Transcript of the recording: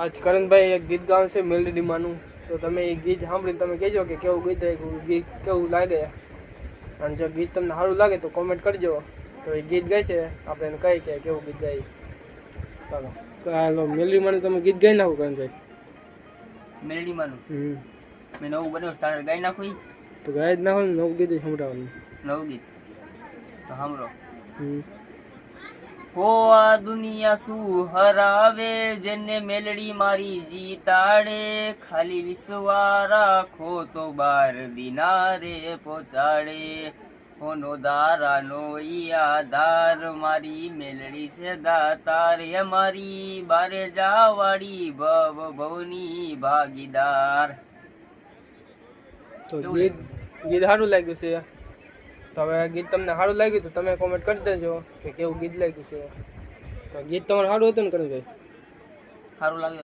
આજ કરણભાઈ એક ગીત ગાવાનું છે મેલડી માનું, તો તમે એ ગીત સાંભળીને તમે કહેજો કે કેવું ગીત કેવું લાગે. અને જો ગીત તમને સારું લાગે તો કોમેન્ટ કરજો. તો એ ગીત ગાય છે, આપણે એને કહી કે કેવું ગીત ગાય. ચાલો હાલો મેલડી માનું તમે ગીત ગાઈ નાખો કરણભાઈ. મેલડી માનું મેં નવું બનાવ્યું સ્ટાર્ટર ગાઈ નાખું. તો ગાય જ નાખો ને, નવું ગીત સંભળાવવાનું. નવું ગીત તો સાંભળો. હો આ દુનિયા શું હરાવે, જેને મેલડી મારી જીતાડે. ખાલી વિશ્વા રાખો તો બાર દિનારે પહોંચાડે. હોનો દારાનો ઈ આધાર, મારી મેલડી છે દાતાર. હે મારી બારે જાવાડી ભવ ભવની ભાગીદાર. તો ગીત સારું લાગ્યું છે. તો હવે ગીત તમને સારું લાગ્યું તો તમે કોમેન્ટ કરી દેજો કે કેવું ગીત લાગ્યું છે. તો ગીત તમારે સારું હતું ને કરણભાઈ? સારું લાગ્યું.